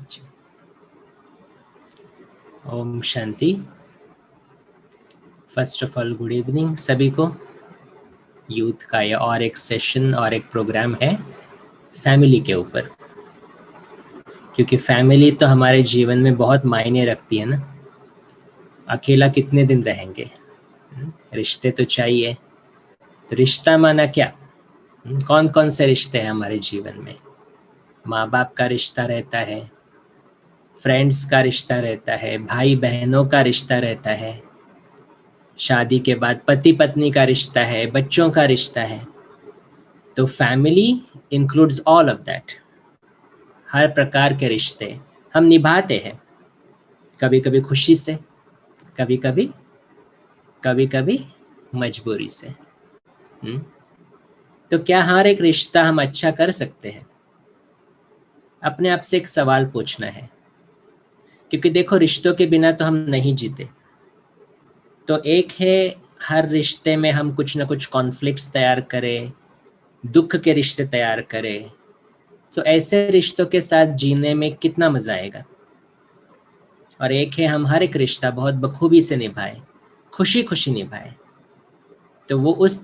जी। ओम शांति। First of all good evening सभी को। यूथ का ये और एक सेशन और एक प्रोग्राम है फैमिली के ऊपर, क्योंकि फैमिली तो हमारे जीवन में बहुत मायने रखती है ना। अकेला कितने दिन रहेंगे, रिश्ते तो चाहिए। तो रिश्ता माना क्या, कौन कौन से रिश्ते हैं हमारे जीवन में। माँ बाप का रिश्ता रहता है, फ्रेंड्स का रिश्ता रहता है, भाई बहनों का रिश्ता रहता है, शादी के बाद पति पत्नी का रिश्ता है, बच्चों का रिश्ता है। तो family includes all of that. हर प्रकार के रिश्ते हम निभाते हैं, कभी कभी खुशी से, कभी कभी मजबूरी से। तो क्या हर एक रिश्ता हम अच्छा कर सकते हैं? अपने आप से एक सवाल पूछना है, क्योंकि देखो रिश्तों के बिना तो हम नहीं जीते। तो एक है हर रिश्ते में हम कुछ ना कुछ कॉन्फ्लिक्ट्स तैयार करें, दुख के रिश्ते तैयार करें। तो ऐसे रिश्तों के साथ जीने में कितना मजा आएगा। और एक है हम हर एक रिश्ता बहुत बखूबी से निभाए, खुशी खुशी निभाए। तो वो उस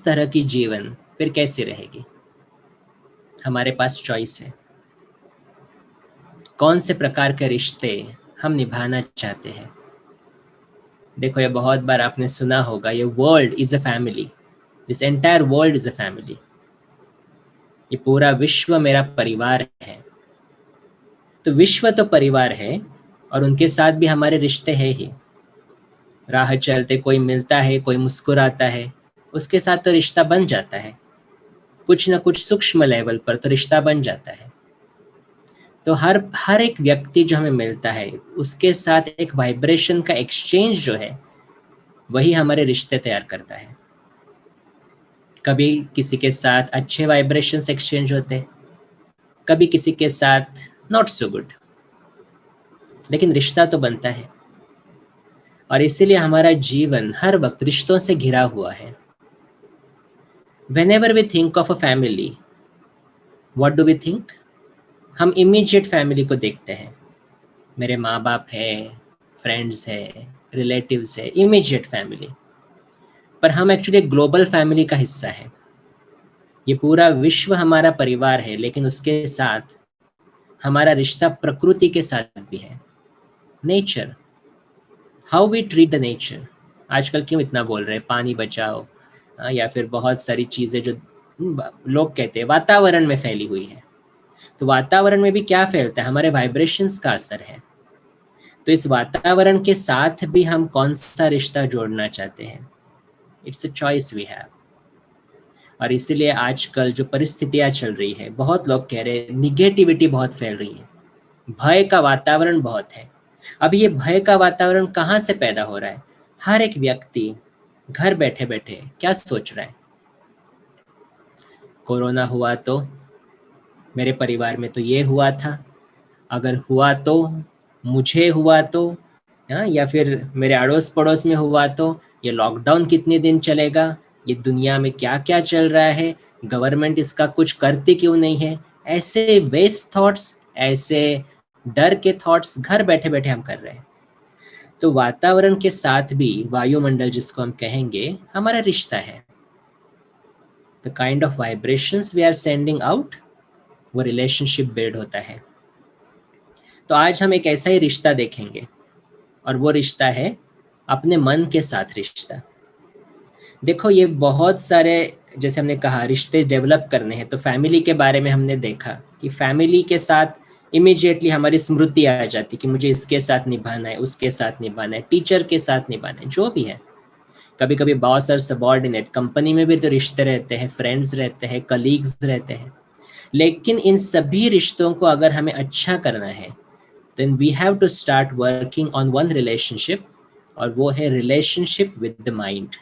तरह की जीवन फिर कैसी रहेगी। हमारे पास चॉइस है कौन से प्रकार के रिश्ते हम निभाना चाहते हैं। देखो ये बहुत बार आपने सुना होगा, ये world is a family, this entire world is a family. ये पूरा विश्व मेरा परिवार है। तो विश्व तो परिवार है और उनके साथ भी हमारे रिश्ते हैं ही। राह चलते कोई मिलता है, कोई मुस्कुराता है, उसके साथ तो रिश्ता बन जाता है। कुछ ना कुछ सूक्ष्म लेवल पर तो रिश्ता बन जाता है। तो हर एक व्यक्ति जो हमें मिलता है उसके साथ एक वाइब्रेशन का एक्सचेंज जो है वही हमारे रिश्ते तैयार करता है। कभी किसी के साथ अच्छे वाइब्रेशंस एक्सचेंज होते हैं, कभी किसी के साथ नॉट सो गुड, लेकिन रिश्ता तो बनता है। और इसीलिए हमारा जीवन हर वक्त रिश्तों से घिरा हुआ है। Whenever we think of a family, what do we think? हम इमीडिएट फैमिली को देखते हैं। मेरे माँ बाप है, फ्रेंड्स है, रिलेटिव्स है, इमीडिएट फैमिली। पर हम एक्चुअली ग्लोबल फैमिली का हिस्सा है। ये पूरा विश्व हमारा परिवार है, लेकिन उसके साथ हमारा रिश्ता प्रकृति के साथ भी है। Nature, how we treat the nature. आजकल क्यों इतना बोल रहे हैं पानी बचाओ, या फिर बहुत सारी चीज़ें जो लोग कहते हैं वातावरण में फैली हुई है। तो वातावरण में भी क्या फैलता है, हमारे वाइब्रेशंस का असर है। तो इस वातावरण के साथ भी हम कौन सा रिश्ता जोड़ना चाहते हैं, it's a choice we have. और इसीलिए आजकल जो परिस्थितियां चल रही है, बहुत लोग कह रहे हैं निगेटिविटी बहुत फैल रही है, भय का वातावरण बहुत है। अब ये भय का वातावरण कहाँ से पैदा हो रहा है? हर एक व्यक्ति घर बैठे बैठे क्या सोच रहा है, कोरोना हुआ तो मेरे परिवार में तो ये हुआ था, अगर हुआ तो मुझे हुआ तो, या फिर मेरे अड़ोस पड़ोस में हुआ तो, ये लॉकडाउन कितने दिन चलेगा, ये दुनिया में क्या क्या चल रहा है, गवर्नमेंट इसका कुछ करती क्यों नहीं है। ऐसे वेस्ट थॉट्स, ऐसे डर के थॉट्स घर बैठे बैठे हम कर रहे हैं। तो वातावरण के साथ भी वायुमंडल जिसको हम कहेंगे हमारा रिश्ता है। The kind of vibrations we are sending out, वो रिलेशनशिप बिल्ड होता है। तो आज हम एक ऐसा ही रिश्ता देखेंगे, और वो रिश्ता है अपने मन के साथ रिश्ता। देखो ये बहुत सारे, जैसे हमने कहा रिश्ते डेवलप करने हैं, तो फैमिली के बारे में हमने देखा कि फैमिली के साथ इमीडिएटली हमारी स्मृति आ जाती कि मुझे इसके साथ निभाना है, उसके साथ निभाना है, टीचर के साथ निभाना है, जो भी है। कभी कभी बॉस और सबॉर्डिनेट, कंपनी में भी तो रिश्ते रहते हैं, फ्रेंड्स रहते हैं, कलीग्स रहते हैं। लेकिन इन सभी रिश्तों को अगर हमें अच्छा करना है, then we have to start working on one relationship, और वो है relationship with the mind।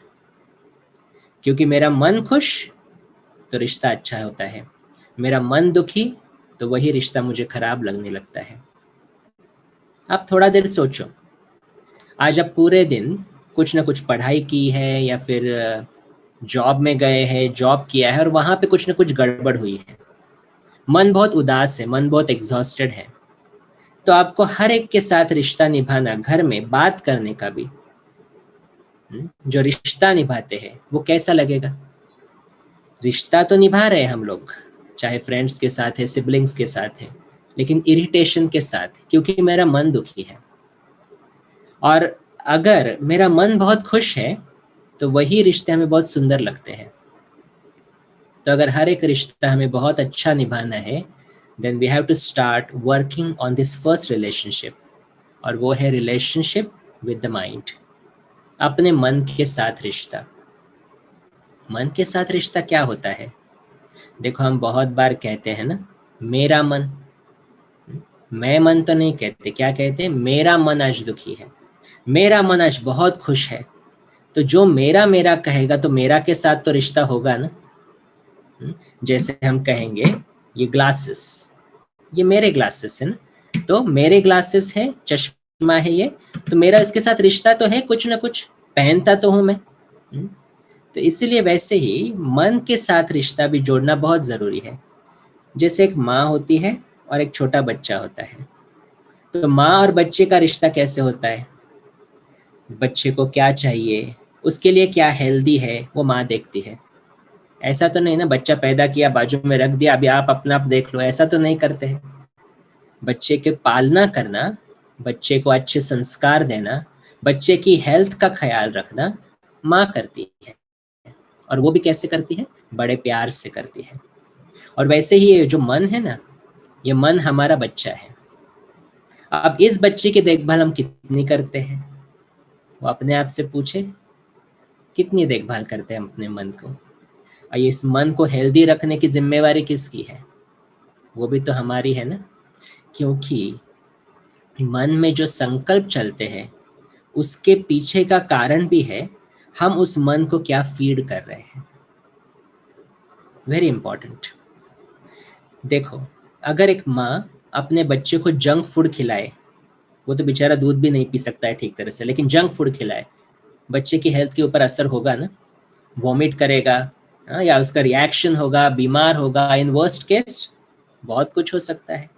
क्योंकि मेरा मन खुश तो रिश्ता अच्छा होता है, मेरा मन दुखी तो वही रिश्ता मुझे खराब लगने लगता है। आप थोड़ा देर सोचो, आज आप पूरे दिन कुछ ना कुछ पढ़ाई की है, या फिर जॉब में गए हैं, जॉब किया है, और वहां पे कुछ ना कुछ गड़बड़ हुई है, मन बहुत उदास है, मन बहुत एग्जॉस्टेड है। तो आपको हर एक के साथ रिश्ता निभाना, घर में बात करने का भी, जो रिश्ता निभाते हैं वो कैसा लगेगा? रिश्ता तो निभा रहे हैं हम लोग, चाहे फ्रेंड्स के साथ है, सिबलिंग्स के साथ है, लेकिन इरिटेशन के साथ, क्योंकि मेरा मन दुखी है। और अगर मेरा मन बहुत खुश है तो वही रिश्ते हमें बहुत सुंदर लगते हैं। तो अगर हर एक रिश्ता हमें बहुत अच्छा निभाना है, then we have to start working on this first relationship, और वो है रिलेशनशिप विद द माइंड, अपने मन के साथ रिश्ता। मन के साथ रिश्ता क्या होता है? देखो, हम बहुत बार कहते हैं ना, मेरा मन। मैं मन तो नहीं कहते, क्या कहते हैं? मेरा मन आज दुखी है, मेरा मन आज बहुत खुश है। तो जो मेरा मेरा कहेगा तो मेरा के साथ तो रिश्ता होगा ना। जैसे हम कहेंगे ये ग्लासेस, ये मेरे ग्लासेस है ना, तो मेरे ग्लासेस है, चश्मा है ये, तो मेरा इसके साथ रिश्ता तो है, कुछ ना कुछ पहनता तो हूं मैं। तो इसीलिए वैसे ही मन के साथ रिश्ता भी जोड़ना बहुत जरूरी है। जैसे एक माँ होती है और एक छोटा बच्चा होता है, तो माँ और बच्चे का रिश्ता कैसे होता है? बच्चे को क्या चाहिए, उसके लिए क्या हेल्दी है, वो माँ देखती है। ऐसा तो नहीं ना, बच्चा पैदा किया, बाजू में रख दिया, अभी आप अपना आप देख लो, ऐसा तो नहीं करते हैं। बच्चे के पालना करना, बच्चे को अच्छे संस्कार देना, बच्चे की हेल्थ का ख्याल रखना माँ करती है। और वो भी कैसे करती है? बड़े प्यार से करती है। और वैसे ही ये जो मन है ना, ये मन हमारा बच्चा है। अब इस बच्चे की देखभाल हम कितनी करते हैं? वो अपने आप से पूछे, कितनी देखभाल करते हैं हम अपने मन को? और इस मन को हेल्दी रखने की जिम्मेवारी किसकी है? वो भी तो हमारी है ना। क्योंकि मन में जो संकल्प चलते हैं उसके पीछे का कारण भी है, हम उस मन को क्या फीड कर रहे हैं। Very important. देखो, अगर एक माँ अपने बच्चे को जंक फूड खिलाए, वो तो बेचारा दूध भी नहीं पी सकता है ठीक तरह से, लेकिन जंक फूड खिलाए, बच्चे की हेल्थ के ऊपर असर होगा ना। वॉमिट करेगा, या उसका रिएक्शन होगा, बीमार होगा, इन वर्स्ट केस बहुत कुछ हो सकता है।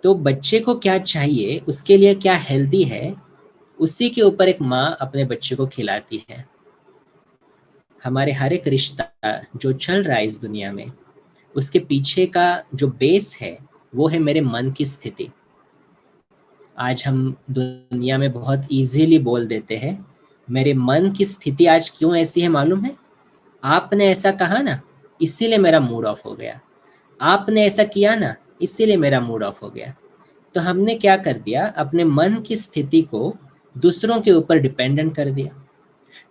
तो बच्चे को क्या चाहिए, उसके लिए क्या हेल्दी है, उसी के ऊपर एक माँ अपने बच्चे को खिलाती है। हमारे हर एक रिश्ता जो चल रहा है इस दुनिया में, उसके पीछे का जो बेस है वो है मेरे मन की स्थिति। आज हम दुनिया में बहुत इजीली बोल देते हैं, मेरे मन की स्थिति आज क्यों ऐसी है मालूम है? आपने ऐसा कहा ना, इसीलिए मेरा मूड ऑफ हो गया। आपने ऐसा किया ना, इसीलिए मेरा मूड ऑफ हो गया। तो हमने क्या कर दिया, अपने मन की स्थिति को दूसरों के ऊपर डिपेंडेंट कर दिया।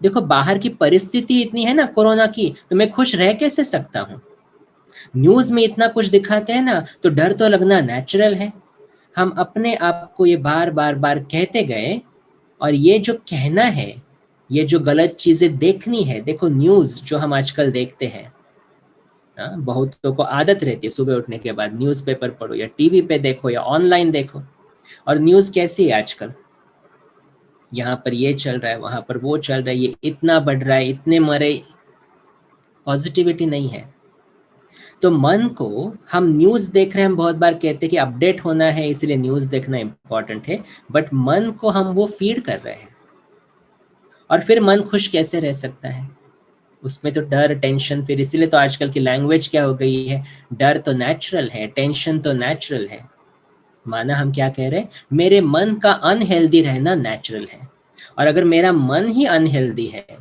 देखो, बाहर की परिस्थिति इतनी है ना कोरोना की, तो मैं खुश रह कैसे सकता हूँ? न्यूज में इतना कुछ दिखाते हैं ना, तो डर तो लगना नेचुरल है। हम अपने आप को ये बार बार बार कहते गए, और ये जो कहना है, ये जो गलत चीजें देखनी है, देखो न्यूज जो हम आजकल देखते हैं, बहुतों को आदत रहती है सुबह उठने के बाद न्यूज़पेपर पढ़ो, या टीवी पे देखो, या ऑनलाइन देखो। और न्यूज़ कैसी है आजकल? यहाँ पर ये चल रहा है, वहां पर वो चल रहा है, ये इतना बढ़ रहा है, इतने मरे, पॉजिटिविटी नहीं है। तो मन को हम न्यूज़ देख रहे हैं, हम बहुत बार कहते हैं कि अपडेट होना है इसलिए न्यूज़ देखना इंपॉर्टेंट है, बट मन को हम वो फीड कर रहे हैं। और फिर मन खुश कैसे रह सकता है? उसमें तो डर, टेंशन, फिर इसीलिए तो आजकल की लैंग्वेज क्या हो गई है, डर तो नेचुरल है, टेंशन तो नेचुरल है। माना हम क्या कह रहे हैं, मेरे मन का अनहेल्दी रहना नेचुरल है। और अगर मेरा मन ही अनहेल्दी है,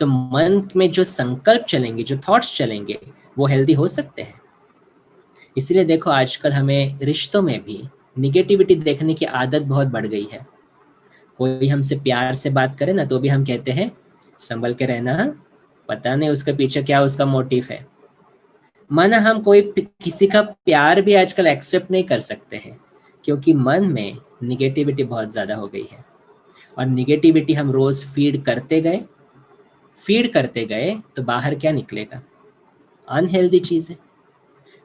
तो मन में जो संकल्प चलेंगे, जो थॉट्स चलेंगे, वो हेल्दी हो सकते हैं? इसलिए देखो, आजकल हमें रिश्तों में भी निगेटिविटी देखने की आदत बहुत बढ़ गई है। कोई हमसे प्यार से बात करे ना, तो भी हम कहते हैं संभल के रहना, पता नहीं उसके पीछे क्या उसका मोटिव है। माना हम कोई किसी का प्यार भी आजकल एक्सेप्ट नहीं कर सकते हैं, क्योंकि मन में निगेटिविटी बहुत ज़्यादा हो गई है। और निगेटिविटी हम रोज़ फीड करते गए तो बाहर क्या निकलेगा? अनहेल्दी चीज़ है।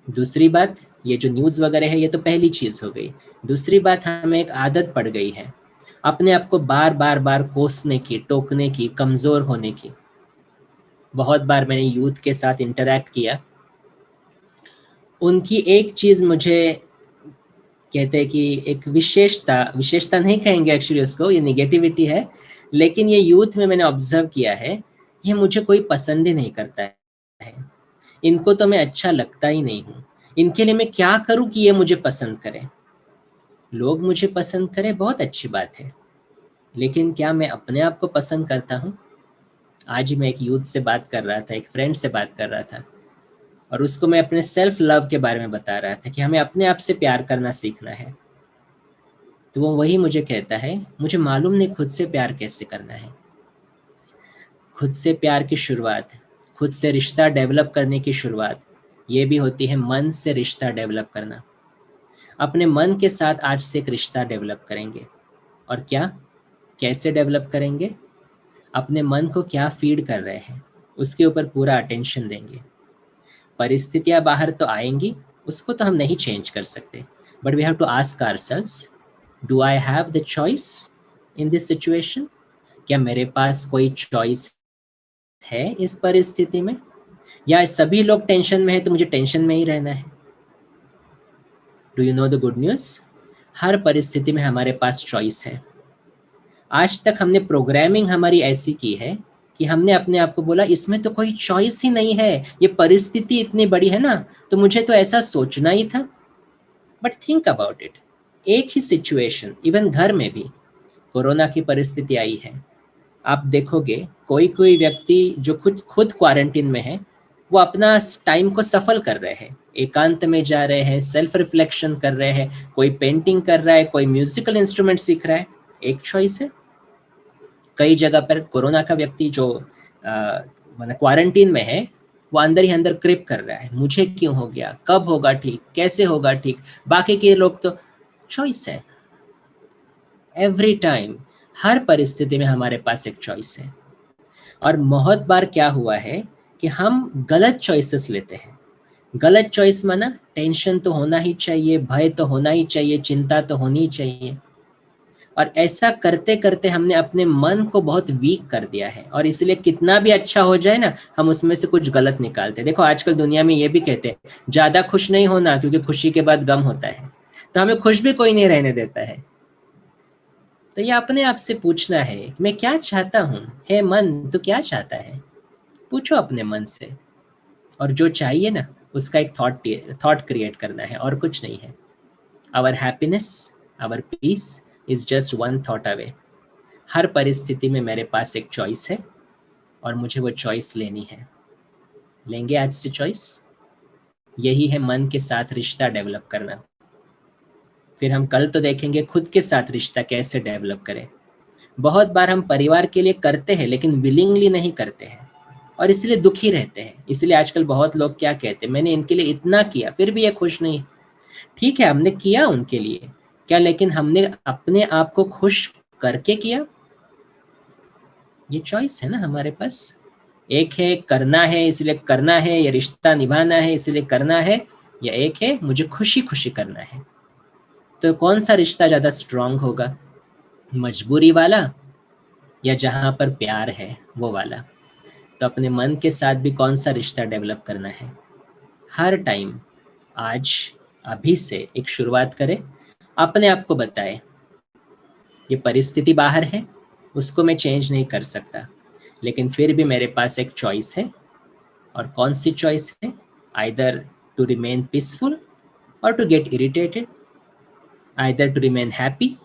दूसरी बात, ये जो न्यूज़ वगैरह है, ये तो पहली चीज़ हो गई। दूसरी बात, हमें एक आदत पड़ गई है अपने आप को बार बार बार कोसने की, टोकने की, कमज़ोर होने की। बहुत बार मैंने यूथ के साथ इंटरैक्ट किया, उनकी एक चीज़ मुझे कहते हैं कि एक विशेषता नहीं कहेंगे एक्चुअली उसको, ये निगेटिविटी है, लेकिन ये यूथ में मैंने ऑब्जर्व किया है, ये मुझे कोई पसंद ही नहीं करता है, इनको तो मैं अच्छा लगता ही नहीं हूँ, इनके लिए मैं क्या करूँ कि ये मुझे पसंद करें। लोग मुझे पसंद करें बहुत अच्छी बात है, लेकिन क्या मैं अपने आप को पसंद करता हूँ? आज ही मैं एक यूथ से बात कर रहा था, एक फ्रेंड से बात कर रहा था, और उसको मैं अपने सेल्फ लव के बारे में बता रहा था कि हमें अपने आप से प्यार करना सीखना है। तो वो वही मुझे कहता है, मुझे मालूम नहीं खुद से प्यार कैसे करना है। खुद से प्यार की शुरुआत, खुद से रिश्ता डेवलप करने की शुरुआत, ये भी होती है मन से रिश्ता डेवलप करना। अपने मन के साथ आज से एक रिश्ता डेवलप करेंगे। और क्या, कैसे डेवलप करेंगे? अपने मन को क्या फीड कर रहे हैं उसके ऊपर पूरा अटेंशन देंगे। परिस्थितियां बाहर तो आएंगी, उसको तो हम नहीं चेंज कर सकते, but we have to ask ourselves, do I have the choice in this situation? क्या मेरे पास कोई चॉइस है इस परिस्थिति में, या सभी लोग टेंशन में है तो मुझे टेंशन में ही रहना है? Do you know the good news? हर परिस्थिति में हमारे पास चॉइस है। आज तक हमने प्रोग्रामिंग हमारी ऐसी की है कि हमने अपने आप को बोला इसमें तो कोई चॉइस ही नहीं है, ये परिस्थिति इतनी बड़ी है ना, तो मुझे तो ऐसा सोचना ही था। बट थिंक अबाउट इट, एक ही सिचुएशन, इवन घर में भी कोरोना की परिस्थिति आई है, आप देखोगे कोई कोई व्यक्ति जो खुद खुद क्वारंटीन में है, वो अपना टाइम को सफल कर रहे हैं, एकांत में जा रहे हैं, सेल्फ रिफ्लेक्शन कर रहे हैं, कोई पेंटिंग कर रहा है, कोई म्यूजिकल इंस्ट्रूमेंट सीख रहा है। एक चॉइस है। कई जगह पर कोरोना का व्यक्ति जो मतलब क्वारंटीन में है, वो अंदर ही अंदर क्रिप कर रहा है, मुझे क्यों हो गया, कब होगा ठीक, कैसे होगा ठीक। बाकी के लोग तो, चॉइस है। एवरी टाइम, हर परिस्थिति में हमारे पास एक चॉइस है। और बहुत बार क्या हुआ है कि हम गलत चॉइसेस लेते हैं। गलत चॉइस माना टेंशन तो होना ही चाहिए, भय तो होना ही चाहिए, चिंता तो होनी ही चाहिए। और ऐसा करते करते हमने अपने मन को बहुत वीक कर दिया है, और इसलिए कितना भी अच्छा हो जाए ना, हम उसमें से कुछ गलत निकालते हैं। देखो आजकल दुनिया में ये भी कहते हैं ज्यादा खुश नहीं होना, क्योंकि खुशी के बाद गम होता है। तो हमें खुश भी कोई नहीं रहने देता है। तो ये अपने आप से पूछना है, मैं क्या चाहता हूँ? हे मन, तू क्या चाहता है? पूछो अपने मन से, और जो चाहिए ना उसका एक थॉट क्रिएट करना है, और कुछ नहीं है। Our happiness, our peace is just one thought away. हर परिस्थिति में मेरे पास एक चॉइस है, और मुझे वो चॉइस लेनी है। लेंगे आज से चॉइस? यही है मन के साथ रिश्ता डेवलप करना। फिर हम कल तो देखेंगे खुद के साथ रिश्ता कैसे डेवलप करें। बहुत बार हम परिवार के लिए करते हैं, लेकिन विलिंगली नहीं करते हैं, और इसलिए दुखी रहते हैं। इसलिए आजकल बहुत लोग क्या कहते हैं, मैंने इनके लिए इतना किया फिर भी ये खुश नहीं। ठीक है, हमने किया उनके लिए क्या, लेकिन हमने अपने आप को खुश करके किया? ये चॉइस है ना हमारे पास। एक है करना है इसलिए करना है, या रिश्ता निभाना है इसलिए करना है, या एक है मुझे खुशी खुशी करना है। तो कौन सा रिश्ता ज्यादा स्ट्रांग होगा? मजबूरी वाला, या जहां पर प्यार है वो वाला? तो अपने मन के साथ भी कौन सा रिश्ता डेवलप करना है? हर टाइम, आज, अभी से एक शुरुआत करें। अपने आप को बताए ये परिस्थिति बाहर है, उसको मैं चेंज नहीं कर सकता, लेकिन फिर भी मेरे पास एक चॉइस है। और कौन सी चॉइस है? आइदर टू रिमेन पीसफुल और to get irritated, either to remain happy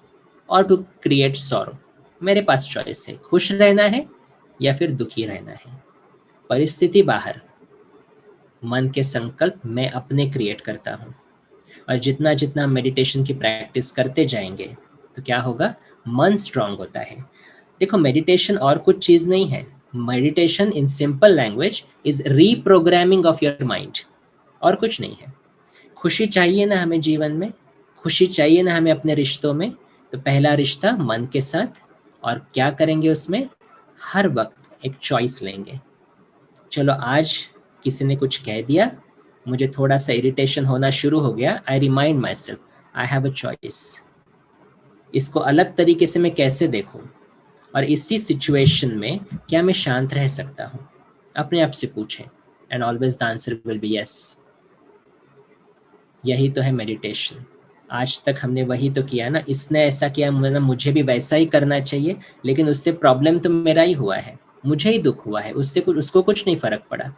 और टू क्रिएट सॉरो। मेरे पास चॉइस है, खुश रहना है या फिर दुखी रहना है। परिस्थिति बाहर, मन के संकल्प मैं अपने क्रिएट करता हूँ। और जितना जितना हम मेडिटेशन की प्रैक्टिस करते जाएंगे तो क्या होगा, मन स्ट्रांग होता है। देखो मेडिटेशन और कुछ चीज नहीं है। Meditation in simple language is reprogramming of your mind, और कुछ नहीं है। खुशी चाहिए ना हमें जीवन में, खुशी चाहिए ना हमें अपने रिश्तों में, तो पहला रिश्ता मन के साथ। और क्या करेंगे उसमें? हर वक्त एक चॉइस लेंगे। चलो आज किसी ने कुछ कह दिया, मुझे थोड़ा सा इरिटेशन होना शुरू हो गया, I remind my self I have a choice. इसको अलग तरीके से मैं कैसे देखूं, और इसी सिचुएशन में क्या मैं शांत रह सकता हूँ? अपने आप से पूछें, and always the answer will be yes. यही तो है मेडिटेशन। आज तक हमने वही तो किया ना, इसने ऐसा किया मतलब मुझे भी वैसा ही करना चाहिए, लेकिन उससे प्रॉब्लम तो मेरा ही हुआ है, मुझे ही दुख हुआ है, उससे कुछ उसको कुछ नहीं फर्क पड़ा।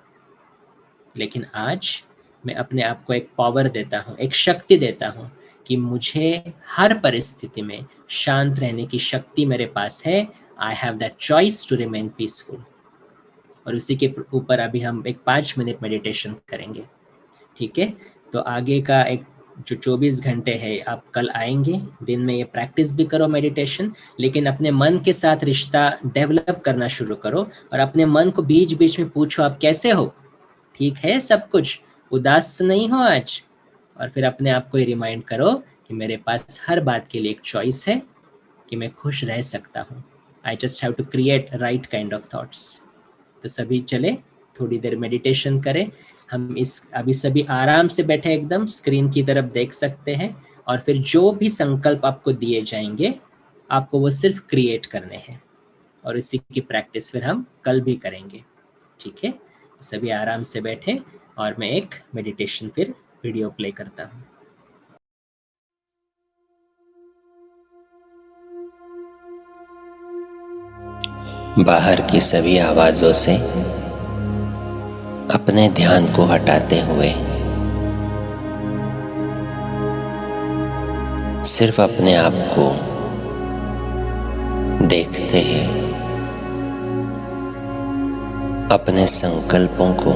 लेकिन आज मैं अपने आप को एक पावर देता हूँ, एक शक्ति देता हूँ कि मुझे हर परिस्थिति में शांत रहने की शक्ति मेरे पास है। I have that choice to remain peaceful. और उसी के ऊपर अभी हम एक 5 मिनट मेडिटेशन करेंगे, ठीक है? तो आगे का एक जो 24 घंटे है, आप कल आएंगे, दिन में ये प्रैक्टिस भी करो मेडिटेशन, लेकिन अपने मन के साथ रिश्ता डेवलप करना शुरू करो और अपने मन को बीच बीच में पूछो, आप कैसे हो, ठीक है सब कुछ, उदास तो नहीं हो आज? और फिर अपने आप को ये रिमाइंड करो कि मेरे पास हर बात के लिए एक चॉइस है, कि मैं खुश रह सकता हूँ। I just have to create right kind of thoughts. तो सभी चले थोड़ी देर मेडिटेशन करें। हम इस अभी सभी आराम से बैठे एकदम स्क्रीन की तरफ देख सकते हैं, और फिर जो भी संकल्प आपको दिए जाएंगे आपको वो सिर्फ क्रिएट करने हैं, और इसी की प्रैक्टिस फिर हम कल भी करेंगे, ठीक है? सभी आराम से बैठे और मैं एक मेडिटेशन फिर वीडियो प्ले करता हूँ। बाहर की सभी आवाजों से अपने ध्यान को हटाते हुए सिर्फ अपने आप को देखते हैं, अपने संकल्पों को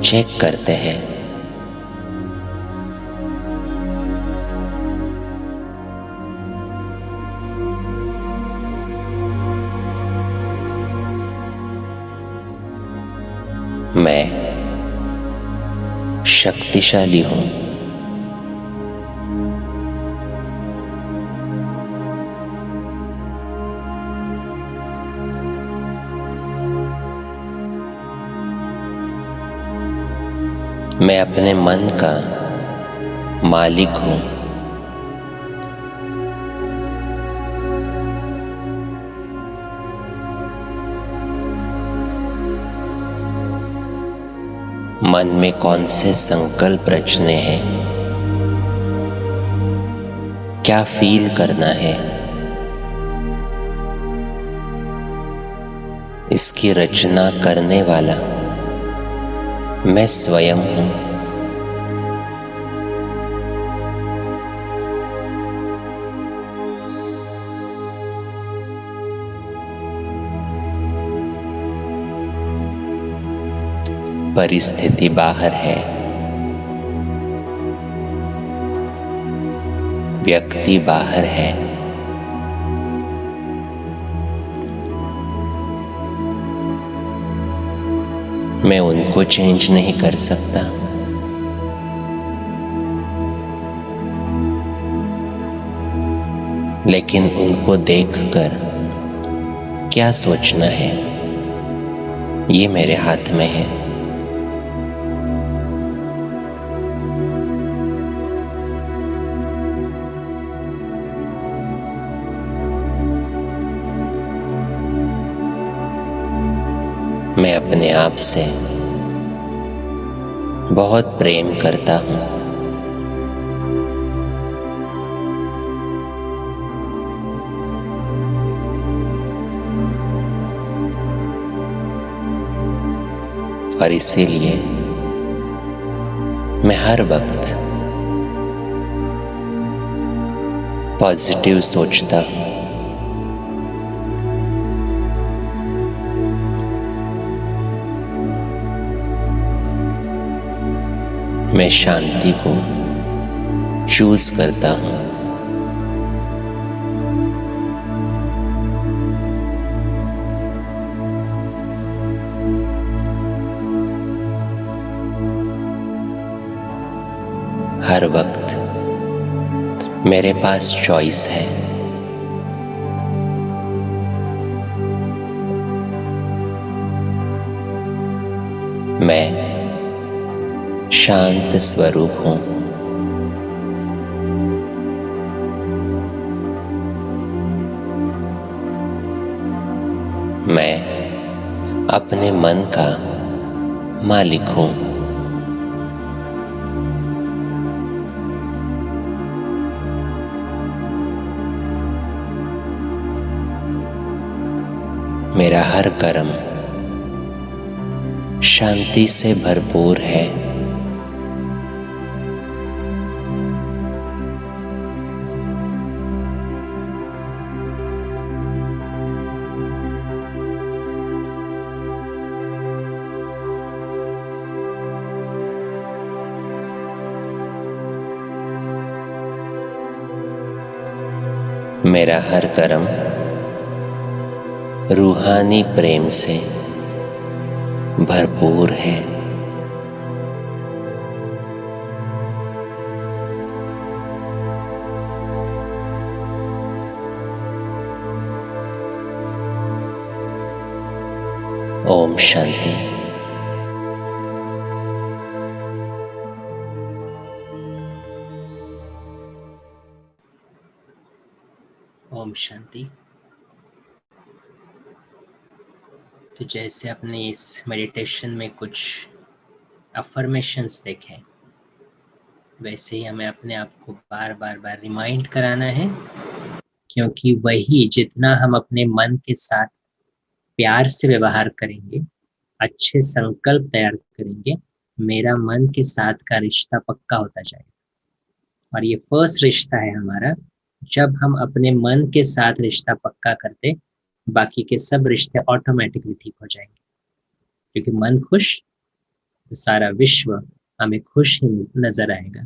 चेक करते हैं। मैं शक्तिशाली हूं। मैं अपने मन का मालिक हूं। मन में कौन से संकल्प रचने हैं, क्या फील करना है, इसकी रचना करने वाला मैं स्वयं हूं। परिस्थिति बाहर है, व्यक्ति बाहर है, मैं उनको चेंज नहीं कर सकता, लेकिन उनको देखकर क्या सोचना है ये मेरे हाथ में है। मैं अपने आप से बहुत प्रेम करता हूं। और इसीलिए मैं हर वक्त पॉजिटिव सोचता हूं। मैं शांति को चूज करता हूं। हर वक्त मेरे पास चॉइस है। मैं शांत स्वरूप हूं। मैं अपने मन का मालिक हूं। मेरा हर कर्म शांति से भरपूर है। मेरा हर कर्म रूहानी प्रेम से भरपूर है। ओम शांति। ओम शांति। तो जैसे अपने इस मेडिटेशन में कुछ अफर्मेशंस देखे, वैसे ही हमें अपने आप को बार बार रिमाइंड कराना है, क्योंकि वही जितना हम अपने मन के साथ प्यार से व्यवहार करेंगे, अच्छे संकल्प तैयार करेंगे, मेरा मन के साथ का रिश्ता पक्का होता जाएगा। और ये फर्स्ट रिश्ता है हमारा। जब हम अपने मन के साथ रिश्ता पक्का करते, बाकी के सब रिश्ते ऑटोमेटिकली ठीक हो जाएंगे, क्योंकि मन खुश तो सारा विश्व हमें खुश ही नजर आएगा,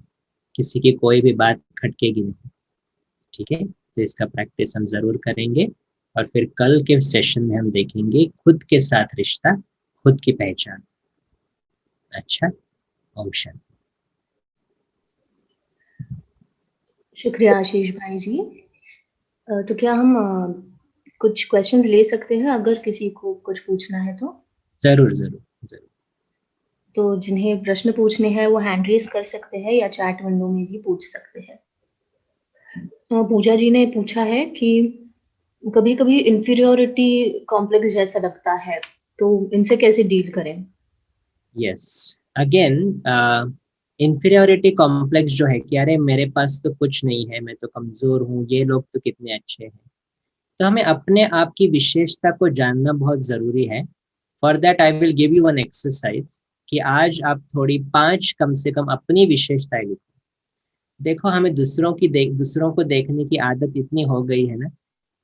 किसी की कोई भी बात खटकेगी नहीं। ठीक है, तो इसका प्रैक्टिस हम जरूर करेंगे। और फिर कल के सेशन में हम देखेंगे खुद के साथ रिश्ता, खुद की पहचान। अच्छा, ओम शांति। शुक्रिया आशीष भाई जी। तो क्या हम कुछ क्वेश्चंस ले सकते हैं, अगर किसी को कुछ पूछना है तो? जरूर जरूर जरूर। तो जिन्हें प्रश्न पूछने हैं वो हैंड रेज कर सकते हैं या चैट विंडो में भी पूछ सकते हैं। पूजा जी ने पूछा है कि कभी कभी इंफीरियोरिटी कॉम्प्लेक्स जैसा लगता है, तो इनसे कैसे डील करें? यस, अगेन इंफीरियोरिटी कॉम्प्लेक्स जो है कि अरे मेरे पास तो कुछ नहीं है, मैं तो कमजोर हूँ, ये लोग तो कितने अच्छे हैं। तो हमें अपने आप की विशेषता को जानना बहुत जरूरी है। For that I will give you one exercise कि आज आप थोड़ी 5 कम से कम अपनी विशेषताएं लिखो। देखो, हमें दूसरों को देखने की आदत इतनी हो गई है ना,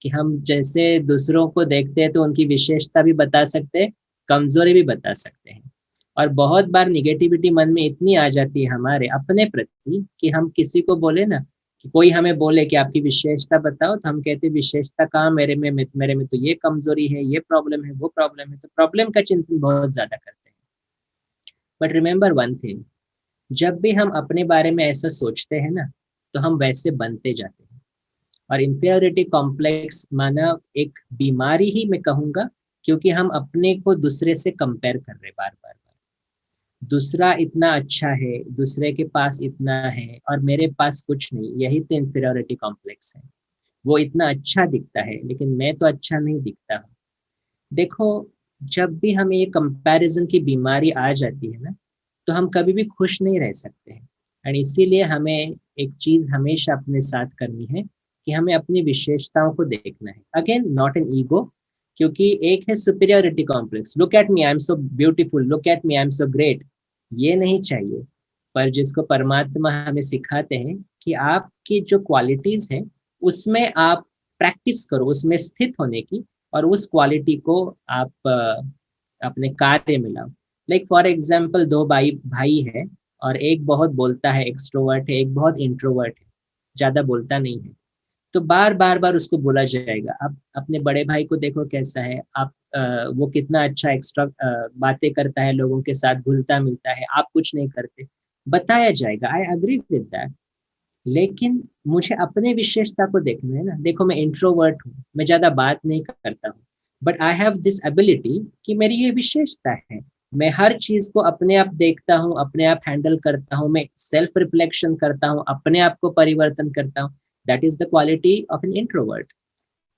कि हम जैसे दूसरों को देखते हैं तो उनकी विशेषता भी बता सकते हैं, कमजोरी भी बता सकते हैं। और बहुत बार निगेटिविटी मन में इतनी आ जाती है हमारे अपने प्रति कि हम किसी को बोले ना, कि कोई हमें बोले कि आपकी विशेषता बताओ, तो हम कहते हैं विशेषता कहाँ, मेरे में तो ये कमजोरी है, ये प्रॉब्लम है, वो प्रॉब्लम है। तो प्रॉब्लम का चिंतन बहुत ज्यादा करते हैं। बट रिमेंबर वन थिंग, जब भी हम अपने बारे में ऐसा सोचते हैं ना, तो हम वैसे बनते जाते हैं। और इंफीरियरिटी कॉम्प्लेक्स माना एक बीमारी ही मैं कहूंगा, क्योंकि हम अपने को दूसरे से कंपेयर कर रहे बार बार। दूसरा इतना अच्छा है, दूसरे के पास इतना है और मेरे पास कुछ नहीं, यही तो इंफीरियरिटी कॉम्प्लेक्स है। वो इतना अच्छा दिखता है लेकिन मैं तो अच्छा नहीं दिखता हूँ। देखो, जब भी हमें ये कंपैरिजन की बीमारी आ जाती है ना, तो हम कभी भी खुश नहीं रह सकते हैं। और इसीलिए हमें एक चीज हमेशा अपने साथ करनी है कि हमें अपनी विशेषताओं को देखना है। अगेन, नॉट एन ईगो, क्योंकि एक है superiority complex, look at me I am so beautiful, look at me I am so great, ये नहीं चाहिए। पर जिसको परमात्मा हमें सिखाते हैं कि आपकी जो क्वालिटीज है उसमें आप प्रैक्टिस करो, उसमें स्थित होने की, और उस क्वालिटी को आप अपने कार्य में लाओ। लाइक फॉर एग्जाम्पल, 2 भाई है और एक बहुत बोलता है, एक्सट्रोवर्ट है, एक बहुत इंट्रोवर्ट है, ज्यादा बोलता नहीं है। तो बार बार उसको बोला जाएगा, आप अपने बड़े भाई को देखो कैसा है, आप वो कितना अच्छा एक्स्ट्रा बातें करता है, लोगों के साथ घुलता मिलता है, आप कुछ नहीं करते, बताया जाएगा। I agree with that. लेकिन मुझे अपने विशेषता को देखना है ना। देखो, मैं इंट्रोवर्ट हूँ, मैं ज्यादा बात नहीं करता हूँ, but I have this ability कि मेरी ये विशेषता है। मैं हर चीज को अपने आप देखता हूँ, अपने आप हैंडल करता हूँ, मैं सेल्फ रिफ्लेक्शन करता हूँ, अपने आप को परिवर्तन करता हूँ। That is the quality of an introvert.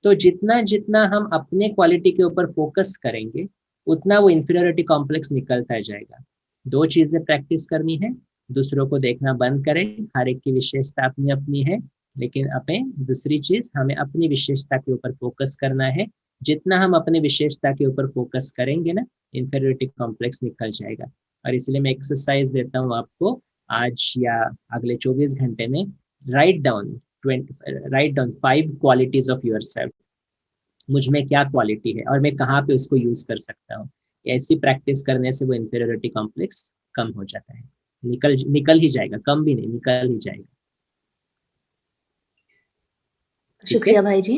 तो जितना जितना हम अपने क्वालिटी के ऊपर फोकस करेंगे, उतना वो इंफीरियरिटी कॉम्प्लेक्स निकलता जाएगा। 2 चीजें प्रैक्टिस करनी है, दूसरों को देखना बंद करें, हर एक की विशेषता अपनी अपनी है, लेकिन अपने दूसरी चीज, हमें अपनी विशेषता के ऊपर फोकस करना है, जितना हम अपने विशेषता के ऊपर फोकस करेंगे ना, इंफीरियरिटी कॉम्प्लेक्स निकल जाएगा। और इसलिए मैं एक्सरसाइज देता हूँ आपको आज या अगले 24 घंटे में, write down 5 qualities of yourself. मुझ में क्या क्वालिटी है और मैं कहाँ पे उसको यूज कर सकता हूँ। ऐसी प्रैक्टिस करने से वो इंफीरियरिटी कॉम्प्लेक्स कम हो जाता है, निकल ही जाएगा, कम भी नहीं, निकल ही जाएगा। शुक्रिया भाई जी।